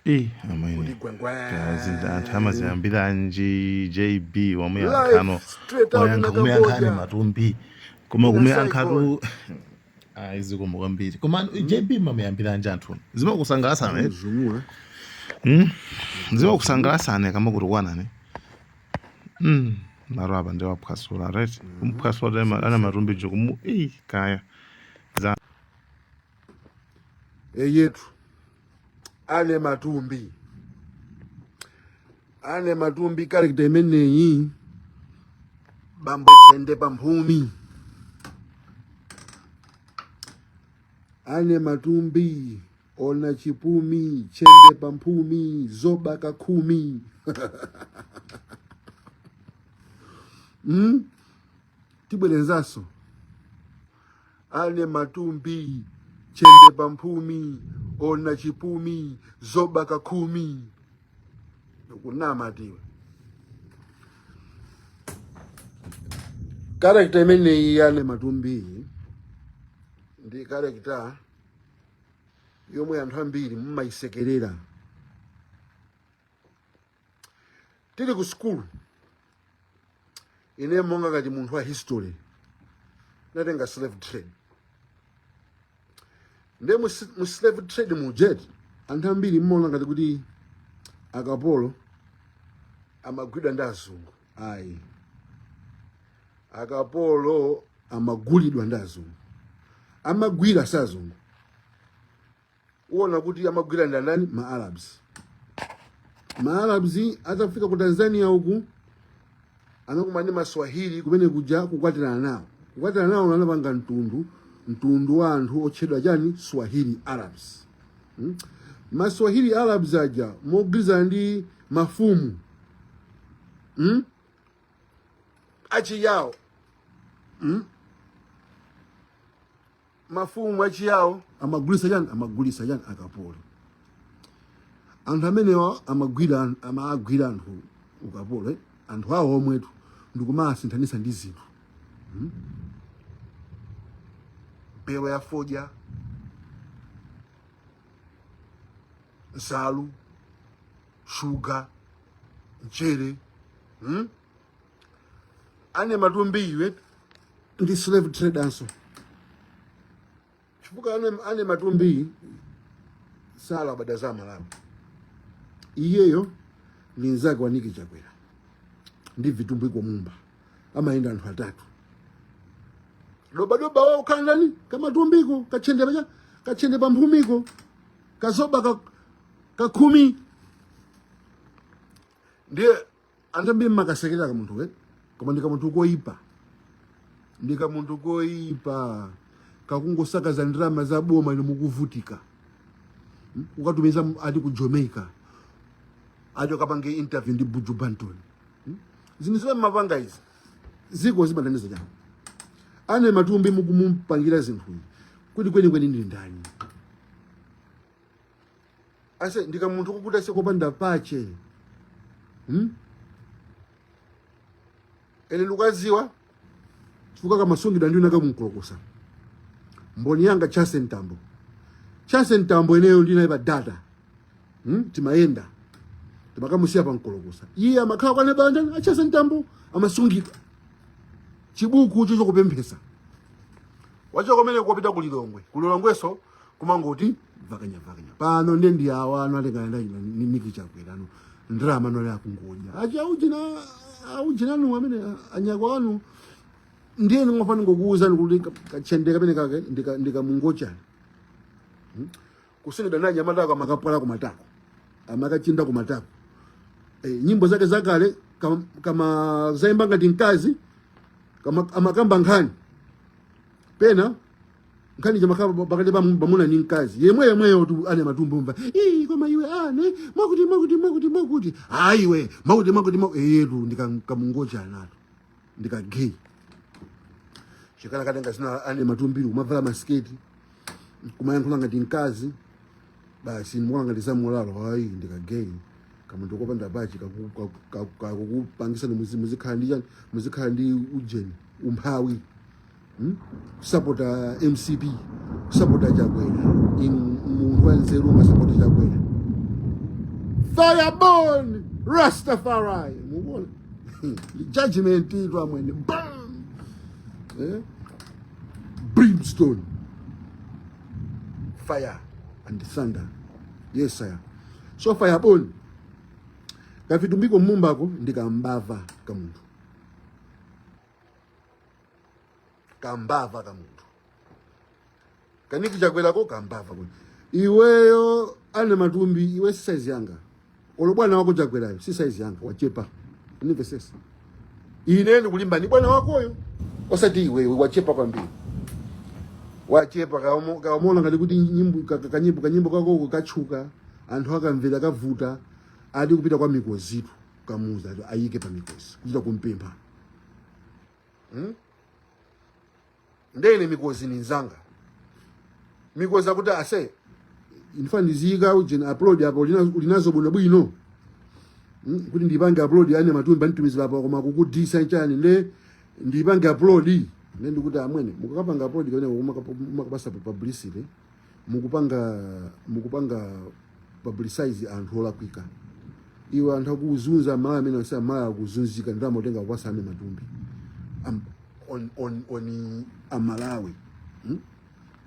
Amene. kuti gwengwe Kazi anthu amaziyambira nji JB wamwe Life ankhano straight out in kumeyankhane Cambodia. matumbi koma Ina kumeyankhatu izikomo kwambiri koma JB mamuyambira nji anthu zimakusangalasana Zumwe. zimakusangalasana kama kuti kwanani maro apa ndiwaphwasula right kumphwasula ana matumbi jokumu kaya za Yetu ane matumbi character imeneyi bambo chende pamphumi ane matumbi ona chipumi chende pamphumi zoba kakhumi tibwelenzaso ane matumbi chende pamphumi ona chipumi zoba kakhumi kunama tiwe karakta imeneyi ane matumbi ndi karakta yomwe anthu ambiri mumaisekerera. Tili ku skulu ine monga ngati munthu wa history natenga slave trade nde mu slave trade mujet anthu ambiri mmaona ngati kuti akapolo amagwidwa ndi azungu. Ayi, akapolo amagulidwa ndi azungu, amagwira sa azungu. Uona kuti amagwira ndi ndani? Ma-Arabs. Ma-Arabs atafika ku Tanzania uku anakumana ndi Maswahili kumene kuja kukwatirana nawo. Kukwatirana nawo anapanga mtundu wa anthu otchedwa chani? Swahili Arabs. Maswahili Arabs aja mogwirizana ndi mafumu achiyawo mafumu achiyawo amagulisa chani? Akapolo. Anthu amenewa amagwira anthu ukapolo. Anthu awo omwetu ndikumasinthanisa ndi zinthu. Mpewa ya fodya, nsalu, shuga, mchere. Ane matumbi iwe ndi slave trade anso. Chifuka ane matumbi sala badazama lapo. Iyeyo ni nzake waniki chakwera. Ndi vitumbu iko mumba. Amaenda anthu atatu. Doba wao kanani? Kama tumbiko, kachende pamphumiko, kazoba kakumi. Ndiye antambi makasekera ka munthu koma ndika munthu koipa. Ndika munthu koipa kakungosakaza ndrama za boma ino mukuvutika. Ukatumiza ati ku Jamaica. Ati kapange interview ndi Buju Banton. Ziniziwe mapanga izi. Ziko zimataniza chani. Ane matumbi mukumpangira zinthu. Kuti kweni ndi ndani. Ase ndika munthu kukuta sekopanda pache. Ene lukaziwa chifuka kama sungidwa ndiyo nakamukolokosa. Mboni yanga Chase Ntambo eneyo ndinaipa data. Timaenda timakamusiya pa mkolokosa. Iye amakhala kwane banja Chase Ntambo amasungika. Chibuku chicho kupemphesa. Wacho komene kupita kulilongwe. Kulilongweso kumangoti vakanya. Pano ndendi awa analengana ni Niki Chakwera no. Ndrama no ya kungonya. Acha ujina no amene anyakwa anu ndiye ngofana ngokuuza kuti kachendeka pene kake ndika mungocha. Kusingida na nyamata kwa makapala ku matako. Amakachinda ku matako. Nyimbo zake zakale kama zaimba ngati nkazi kama amakamba nkhani. Pena nkhani jamakamba bakati bamuna ni nkazi. Yemwe tu ane matumbo mva. Koma iwe ane makuti. Aiwe makuti yetu ndikamungocha nato. Ndika gay. Shikana katenga sina ane matumbiru kumavala masketi. Kumayankhula ngati nkazi. Basi mwanga ngati samulalo ndika gay. Kama ndokopanda bachi kakupangisa muzikhala ndi ujeni umphawi. Supporta MCP, supporta Chakwera. Munthu wanzeru nga supporta Chakwera. Fireborn Rastafari. Judgment is when burn. Brimstone. Fire and thunder. Yes, sir. So fireborn. Kafitumbiko mumbako ndikambava kamuntu. Kambava kamuntu. Kaniki chakwelako kambava kuti. Iweyo ane matumbi iwe si size yanga. Olo bwana wako chakwelayo si size yanga wachepa. Unive sesa. Ine ndikulimba ni bwana wakoyo. Osati iwe wachepa kwambiri. Wachepa kaomona ngati kuti kanyimbo kako kachuka anthu akamvera kavuta adi kupita kwa mikozitu kamuza ayike pa mikozi kuchita kumpempha. Ndene mikozi ni nzanga. Mikozi akuti ase infanizika ujena upload hapo ulinazo bwino kuti ndipange upload yani matumbi anitumiza hapa koma kukudisa chani le ndipange upload nende kuti amwene mukapanga upload kana mumakapasa publicity mukupanga publicize anthu olakwika iwe anthu akuzunza mala amene asa mala akuzunzika ndama utenga kupasa ane matumbi on Malawi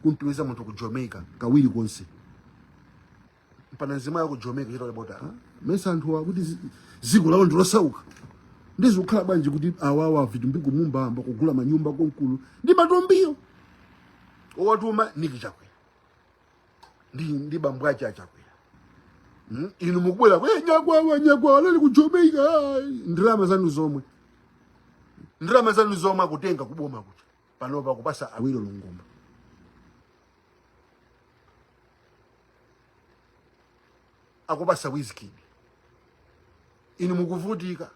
kuntuweza munthu ku Jamaica kawiri konse panazima ya ku Jamaica chito lebota mesa anthu akuti ziko lawo ndilosauka ndizikhala banje kuti awawa vitumbiku mumba amba kugula manyumba konkulu ndi matumbiyo owatuma niki chakwe ndi bambwa chakwe inu mukubwera nyakwa lali ku Jamaica ndrama zanu zomwe akutenga kuboma kuti panopa kupasa awilo longomba akubasa Wizkid inu mukuvutika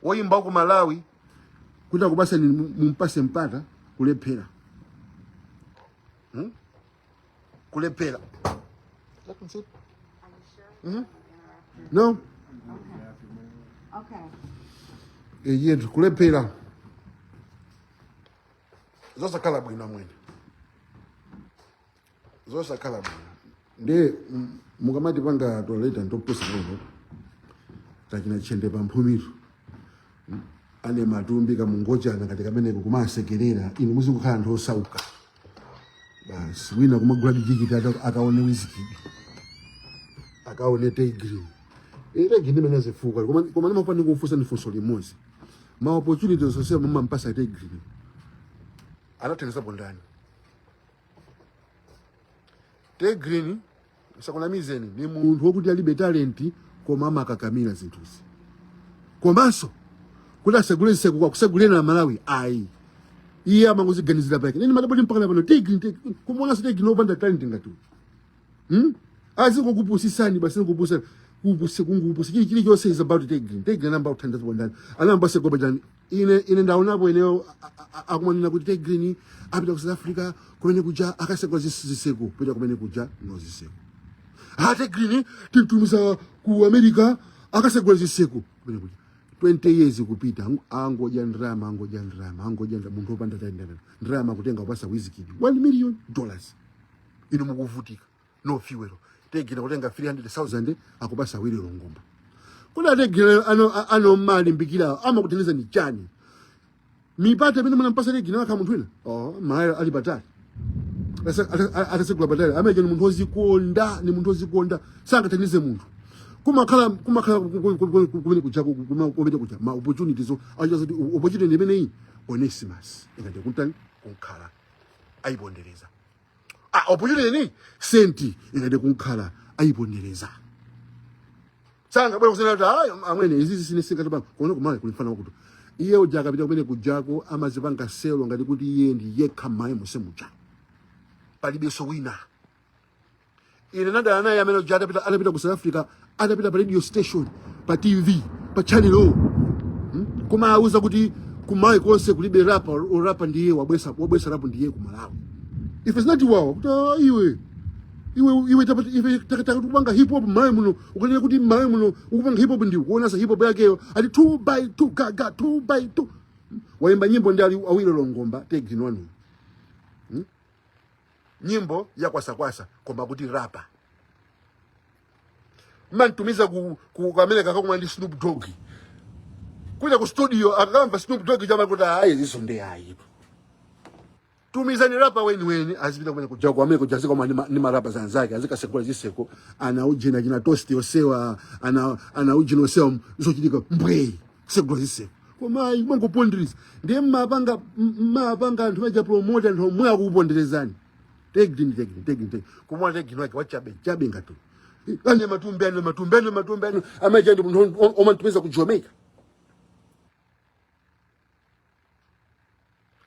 woyimba ku Malawi kuti akubasa ni mumpase mpata kulephera kulephera. No. Okay. Yetu kulephera zosakhala bwino mwene zosakhala bwino nde mukamati panga toleta ntopusa lolo takina chende pamphumiro ane matumbi kamungochana katika meneko kumasekerera inu muzikukhala nthu osauka basi wina kumagula dijikiti akaone Wizkid akaone Tigrin Tigrin imene zifuka koma nimafuna kufusa nifunso limodzi ma opportunities zose mumampasa Tigrin anatengeza bondani Tigrin sakunamizeni ni munthu wokuti alibe talenti koma amakakamira zinthuzi komanso kuti asegulese kusegulena Malawi ayi iye amangoziganizira pake nini madabodi mpaka pano Tigrin kumona Tigrin opanda talent ngati azikukupusisani basi kupusa kungupusa chili chose is about Tigrin namba uthandaza bondani anamba segobajani ine ndaonapo eneo akumanena kuti Tigrin apita ku South Africa kumene kuja akasegwa ziseko pita kumene kuja no ziseko Tigrin tintumiza ku America akasegwa ziseko kumene kuja 20 years kupita angoja ndrama munthu opanda talent ndrama kutenga kupasa Wizkid $1 million inu mukuvutika no fuel Tigrin kutenga 300,000 akupasa awiri longomba kuna Tigrin ano mali mbikira ama kuteneza ni chani mipate pene mnampasa Tigrin aka munthu wina maya ali batali atasegula batali ameje ni munthu ozikonda ni munthu ozikonda sangatanize munthu kumakhala kumene kuchako kumene kucha ma opportunities ajaza opportunity imene iyi Onesimus ingati kuntani kunkhala ayibondereza opportunity ni senti ingati kunkhala ayibondereza sanga bwana kusema kuti amwene izi sinesika to bank kuona kumala kulifana wakuti iye ujaka pita kumene kujako amazipanga selo ngati kuti iye ndi yekha maye musemucha palibeso wina ine nada anaye amene ujata pita anapita ku South Africa anapita pa radio station pa TV pa channel kuma auza kuti kumaye konse kulibe rapper ndiye wabwesa rap ndiye ku Malawi if it's not wow kuti iwe takataka kupanga hip hop maye muno ukanena kuti maye muno ukupanga hip hop ndiyo kuona sa hip hop yakeyo ali 2 by 2 gaga 2 by 2 waimba nyimbo ndi ali awilo longomba Tigrin wanu nyimbo ya kwasa koma kuti rapper mantumiza ku America kwa ndi Snoop Dogg kuja ku studio akamva Snoop Dogg chama kuti hayi ziso ndi hayi tumizani rapa weni azipita kwenye kuja kwa America kujazika kama ni marapa zanzake azika sekula ziseko ana ujina jina toast yosewa ana ujina yosewa iso chidika mbwe sekula ziseko koma imango pondris ndiye mapanga anthu maja promoter anthu omwe akuponderezani tegini kumwa tegini wake wachabe ngatu ane matumbe amaja ndi munthu omantumiza ku Jamaica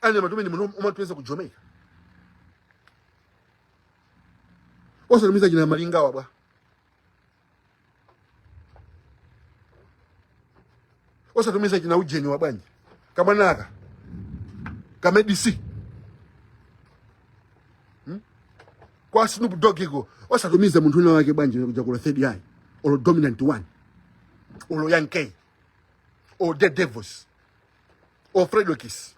ane matumbe ndi munthu omantumiza ku Jamaica osatumiza jina malingawa bwa osatumiza jina ujeni wa bwanji kamanaka kama DC kwa Snoop Dogg iko osatumiza munthu na wake bwanji kuja kula third eye or dominant one or Young K or Dead Devils or Fredo Kiss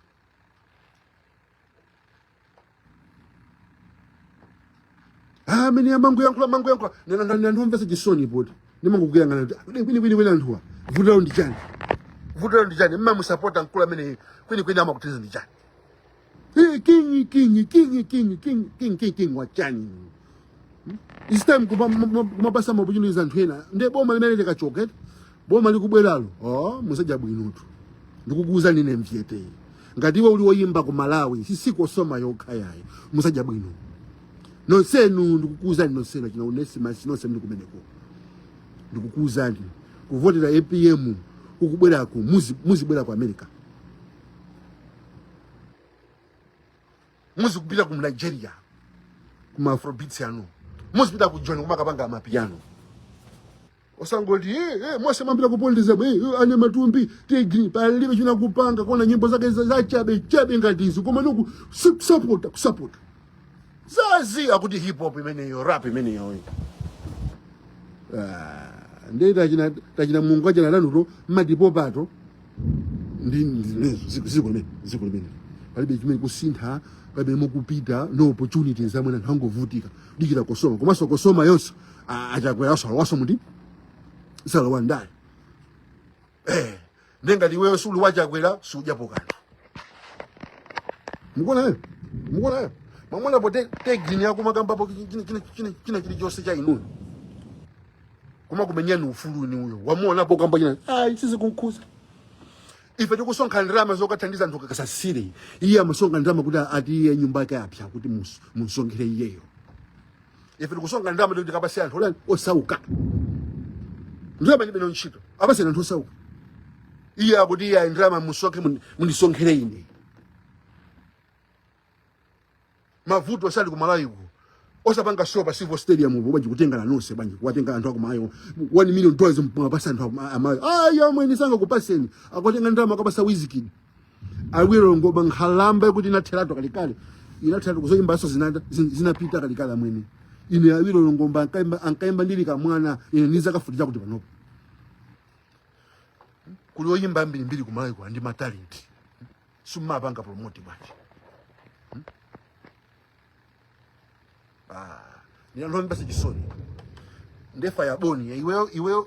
meni mangu yankula nena ndomvesa chisoni poti ni mangu kuyangana kwini anthuwa vutalo ndi chani mma musapota nkula mene kwini ama kuteza ndi chani king wa chani this time kumabasa mabujuluza anthu ena nde boma limene likachoketa boma likubweralo musaja bwinutu ndikukuuza nine mvyete ngati iwe uli woyimba ku Malawi sisikosoma yokha yayi musaja bwinu nonsenu ndikukuuza nonsenu china Onesimus nonsenu ndikumeneko ndikukuuza ndi kuvotera APM ukubwera ku muzibwera ku America muzikupita ku Nigeria kuma Afrobeats yano muzipita ku John kumakapanga amapiano osangoti mwase mambira kupondeza ane matumbi tegri palibe china kupanga kona nyimbo zake za chabe ngatizo koma noku support zazi akuti hip hop imeneyo rap imeneyo ndee tachina mungu achana lanuto madipo pato ziko limene palibe chimene kusintha palibe mukupita no opportunities amwe anthu angovutika dikira kusoma komanso kusoma yonso achakwera waso mundi sala wandai ndengati wewe suli wachakwera sujapo kanthu mukuona mamona pote tegini yako makambapo china chilichonse cha inu kuma kumenyani ufulu ni uyo wamuona hapo kamba china sisi kunkuza ife tikusonka ndrama zokathandiza anthu kakasasire iye amasonga ndrama kuti ati iye nyumba yake yapya kuti musongere iyeyo ife tikusonga ndrama kuti kapasi anthu olani osauka ndrama ndibe nonchito abase anthu osauka iye akuti iye ndrama musonke mundisongere ine mavuto sali ku Malawi osapanga show pa Silver Stadium bobaji kutenga nonse banji kwatenga anthu akumayo $1 million mapasa anthu amayo amwe nisanga kupaseni akotenga ndama akapasa Wizkid awiro ngoba nkhalamba kuti inatherato kalikale inatherato kuzoyimba so zinapita kalikale amwene ine awiro ngomba ankaimba ndili kamwana ine niza kafutija kuti panopo kuli oyimba mbili ku Malawi kwa ndi ma talent summa banga promote bwaji nilomba sijisoni ndefa ya boni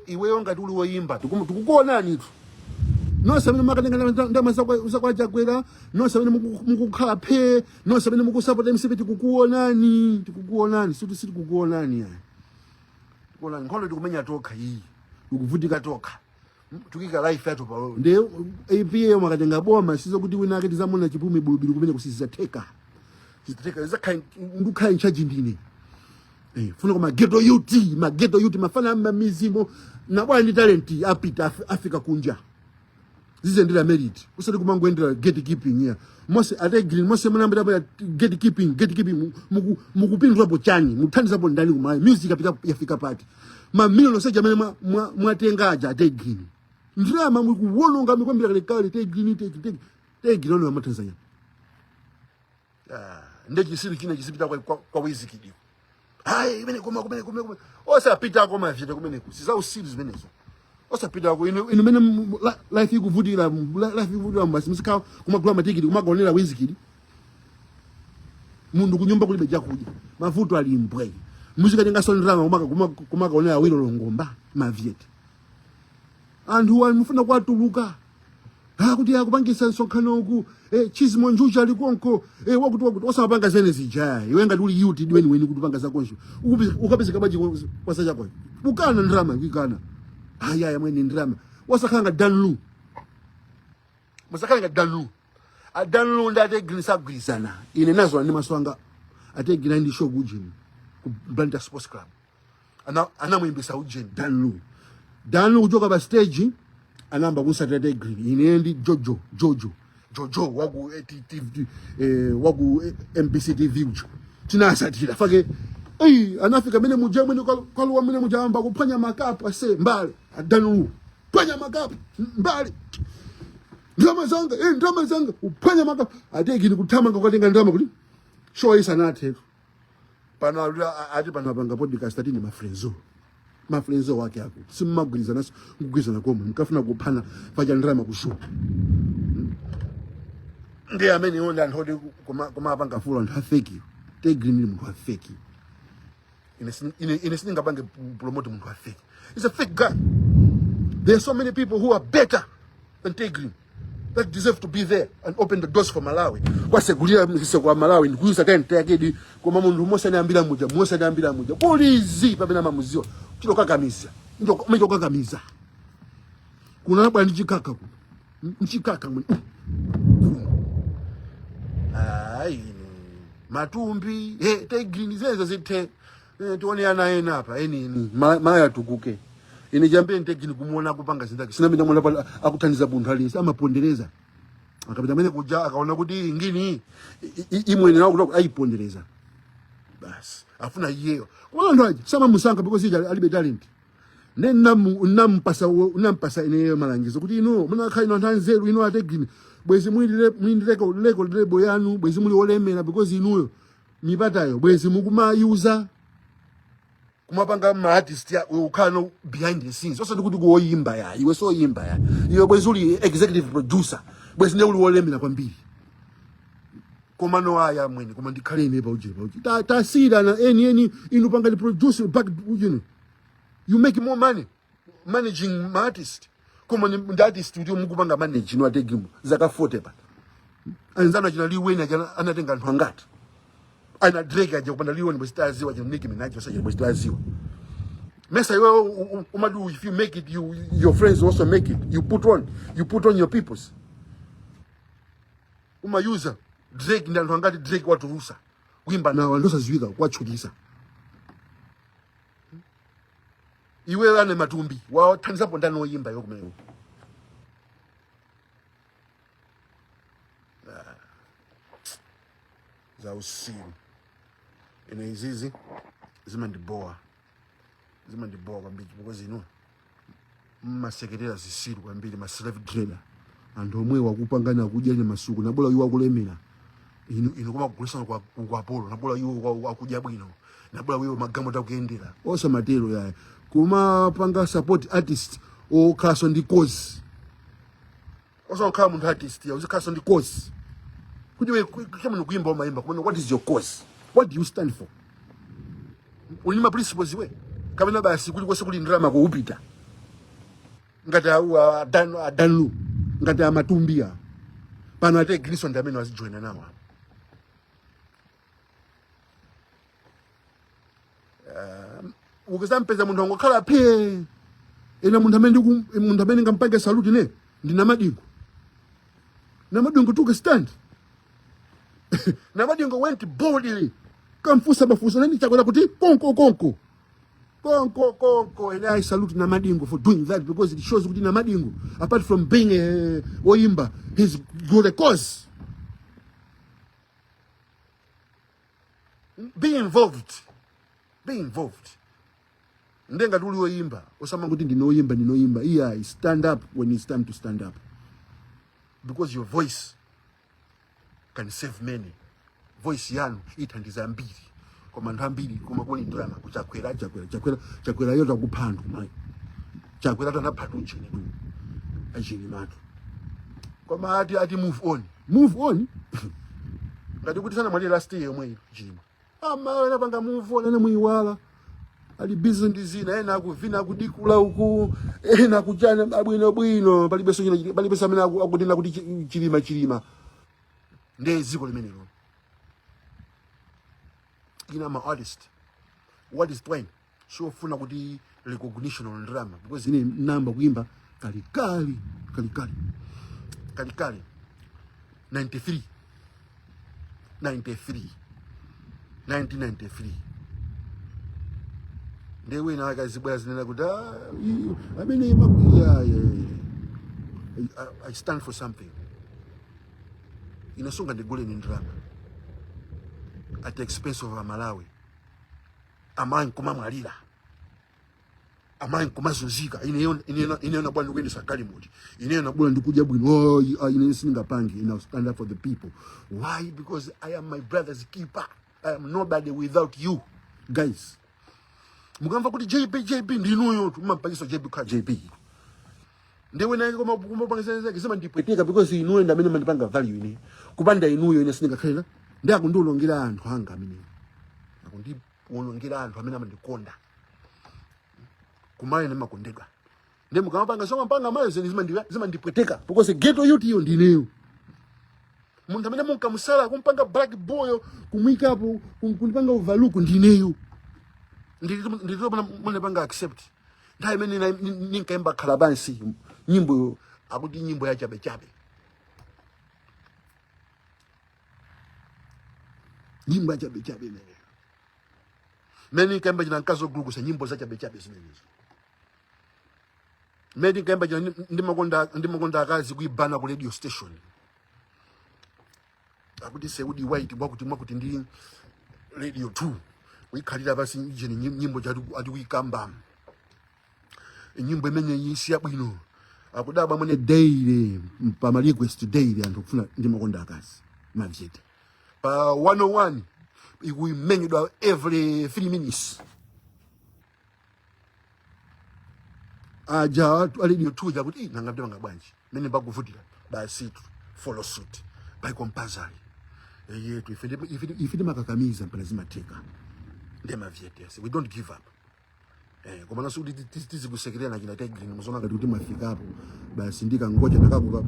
iweyo ngati uli woyimba tukukuonani tu nonse amene makatenga ndama zakwa chakwera nonse amene mukukhala phe nonse amene mukusapota MCP tikukuonani siti kukuonani ya tikuonani nkhondo tikumenya tokha iyi tikuvutika tokha tukika life yathu palo nde APA makatenga boma sizokuti wina akati zamona chipumi bulubili kumene kusizatheka zakha ndukhala in charge ndine funa kuma ghetto youth mafana mamizimo na bwana ndi talent apita Africa kunja zizendera merit usati kumangoendera gatekeeping here mose green mose munambira pa gatekeeping mukupindula bochani muthandiza bo ndani kumayi music apita yafika pati ma million seja amene mwatengaja green ndrama mukuwolonga mikwambira kale green ono wa Tanzania ndeki siri kine kisipita kwa Wizkid imene kuma osapita kwa mavite kumene siza usiri zimenezo osapita kwa ino mene life ikuvutira mbasi musika kumagula matikiti kumagonera Wizkid mundu kunyumba kulibe chakudya mavuto ali mbwe muzika tenga sondrama kumagaonera Awilo Longomba mavieti anthu wamufuna kwatuluka kuti akupangisa nsonkhano uku chizimo njuja ali konko wakuti osapanga zene zijaya iwe ngati uli yuti weni kuti upanga zakonso ukapezeka baji kwasa chako ukana ndrama ikana ayaya mwene ndrama wasakhanga danlu musakanga danlu adanlu ndate grinisa grisana ine nazo ndi maswanga ate gina ndi show gujini ku Blantyre Sports Club anamwimbisa ujeni danlu kuchoka pa stage anamba ku Saturday Green ine ndi Jojo waku waku MBC TV ucho tinasatira fake anafika mene muja mwene kwaluwa mene muja amba kuphanya makapu ase mbali adanu phanya makapu mbali ndama zanga uphanya makapu ategini kuthama ngakatenga ndama kuti show isanathe pano ati pano panga podcast atini mafrenzo wake yako simmagwirizana kugwizana komwe mkafuna kuphana paja ndama kushuka ndi amene onda ndodi koma panga full and fake Green ni mtu fake ine singabange promote mtu fake. He's a fake guy. There are so many people who are better than Green that deserve to be there and open the doors for Malawi. Kwasegulia mkise kwa Malawi ndikuisa kaya akedi kwa mundu mosa niambila muja polizi pabena mamuzio chilo kakamiza mjo kakamiza kuna nabwa nchikaka mwini matumbi Green zezo zite tuone anaena hapa maya tukuke ine jambe Green kumuona kupanga zindaki sina mina mwana akutaniza bundu halisi ama pondereza akapita mene kuja akaona kuti ngini imwene nawo kuti ayipondereza basi afuna yeo kwa ndo aje sama musanga because ija alibe talent ne nampasa ine malangizo kuti ino muna khaino ntanzeru ino ate Green bwezi mwindileko lebo yanu bwezi muli olemera because inuyo mipatayo bwezi mukuma kumapanga ma artist ya ukano behind the scenes osati kuti kuoyimba ya iwe so yimba ya iwe bwezi uli executive producer bwezi ne uli olemera kwambiri koma no aya mwene koma ndikhale ine pa uje tasira na eni inu panga di producer back you make more money managing my artist koma ndati studio mukupanga manage no ate Green zaka 40 pa anzana jina liweni anatenga anthu angati ana Drake aje kupanda liweni bwestaziwa je Nicki Minaj osaje bwestaziwa mesa yo umadu if you make it your friends also make it you put on your peoples user Drake ndi anthu angati Drake watu rusa kuimba nawo ndosa ziwika kwachulisa iwe ane matumbi wa tanzapo ndani oyimba yokumene za usiku ine izizi zimandiboa kwambiri because masekretera zisiru kwambiri ma slave trader anthu omwe wakupangana kudya ne masuku nabola iwo akulemera ino koma kugulisa kwa polo nabola iwo akudya bwino nabola iwo magambo takuyendera osa matero ya kuma panga support artist o kaso ndi cause osa ukhala munthu artist ya uzikaso ndi cause kuti we kama kuimba umayimba kuma what is your cause, what do you stand for, ulima principles we kama na basi kuti kwese kuli ndrama ko upita ngati adanu ngati amatumbia pano ate Grison ndamene wazijoina nawo ukisampeza munthu ngokhala phe ena munthu amene ngampage salute ne ndina madingo took a stand na madingo went boldly kamfusa bafusa nani chakola kuti konko and I salute na madingo for doing that because it shows kuti na madingo apart from being a oyimba he's got a cause. Be involved ndenga tuli oyimba osama kuti ndinoyimba yeah, stand up when it's time to stand up because your voice can save many. Voice yanu ithandiza mbiri koma ntambiri koma kuli ndrama kuchakwera yota kuphandu mai chakwera tana phatuje ne ajini matu koma ati move on ngati kuti sana mwali last year mwe jima ama wena panga move on ene muiwala ali busy ndi zina, ena akuvina kudikula uku, ena kuchana bwino palibeso amene akutinda kuti chilima ndi ziko limenelo. Ina ma artist what is twain sofuna kuti recognition on drama because ine namba kuimba kalikali 1993 ndewe na akazibwa zinena kuti amene I stand for something. Inasunga ndigule ni drama at the expense of Malawi. Amani kumamwalira, amani kumazunzika, ine bwana ndikuende sakali moti, ine bwana ndikuja bwino, ine singapangi, ina stand up for the people. Why? Because I am my brother's keeper. I am nobody without you guys. Mukamva kuti JB ndinuyo tumapangiso JB ka JB. Ndewe na kumapangisa kisema ndipweteka because inuyo ndamene mandipanga value ine. Kupanda inuyo ine singakhala. Ndakundulongera anthu anga amene. Ulongira anthu amene amandikonda kumali nemakondedwa ndi mukamapanga soma mpanga mayo zima ndipweteka because ghetto youth iyo ndineyo. Munthu amene munkamusala kumpanga black boy kumwikapo kunipanga uvaluku ndineyo. Ndito munapanga accept ndaye imene ninkaimba khalabansi nyimbo akuti nyimbo ya chabe nyimbo ya chabe ne. Many kamba jina nkazo glugu sa nyimbo za chabe zimenezo. Many kamba jina ndimakonda akazi kuibana ku radio station. Akuti Seudi White mwakuti ndi radio 2. Wikhalira basi jeni nyimbo jadu kuikamba. Nyimbo imene yisiya bwino. Akudaba mwene daily pa ma request daily anthu kufuna ndimakonda akazi. Mavyete. Pa 101 we many every 3 minutes. Aja radio 2 jakuti nangabde bangabwanji. Mene bakuvutira basi follow suit by compulsory. Yetu ifidi makakamiza mpela zimateka. Ndema vyete. We don't give up. Kwa maana sudi tizi kusekelea na kina Tigre mzona kati mafika hapo basi ndika ngoja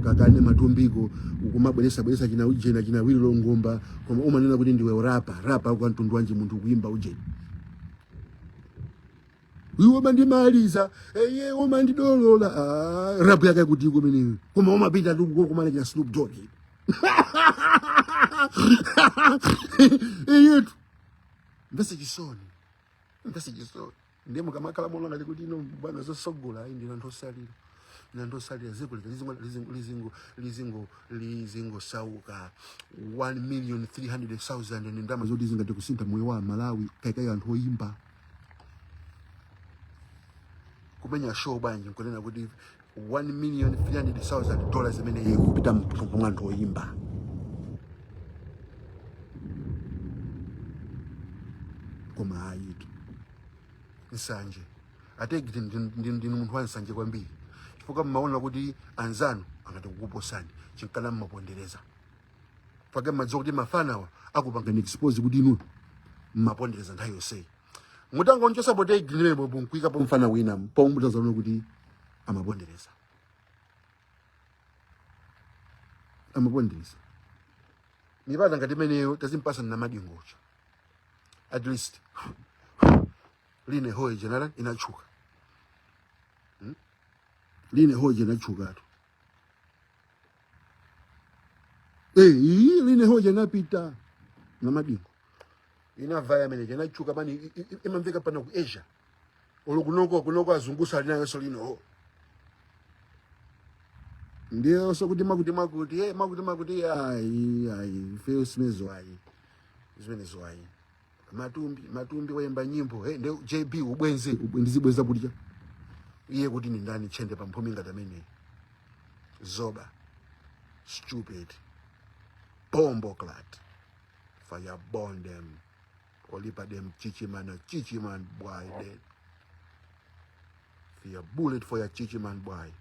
kakane matumbiko ukumabwelesa kina uje na kina Willo Ngomba kwa umanena kuti ndiwe rapa kwa ntundu wanje muntu kuimba uje uyo mandimaliza uma ndidolola rap yake kuti iko menene koma umapita tu kumana kina Snoop Dogg yetu ndase chisoni ndemo kama kala molanga likuti no bwana zosogola ndi nandosalira ziko lizingo sauka 1,300,000 ndama zoti zingati kusinta moyo wa Malawi kaikai anthu oyimba kumenya show banje nkonena kuti $1,300,000 zimene yekupita mpumwa anthu oyimba. Koma ayitu nsanje ate ndi munthu wansanje kwambiri chifukwa mmaona kuti anzanu angati kukuposani chinkana mmapondereza pake madzoka kuti mafanawa akupanga expose kuti inu mmapondereza nthawi yonse mutango nchosa bote igrinele bobo nkuika po mfana wina pombuta zaona kuti amapondereza nipata ngati meneyo tazimpasa na madingocha at least line hoye general inachuka line hoye inachuka tu line hoye inapita na madingo inavaya mene inachuka bani imamveka pana ku Asia olokunoko azungusa linayo so lino ndio so kuti makuti ai feel smezo ai zvenezo ai matumbi wemba nyimbo ndio JB ubwenzibweza bulya iye kuti ni ndani chende pa mphomi ngati amene zoba stupid bombo clat fire burn them olipa them chichiman boy dead fear bullet for your chichiman boy.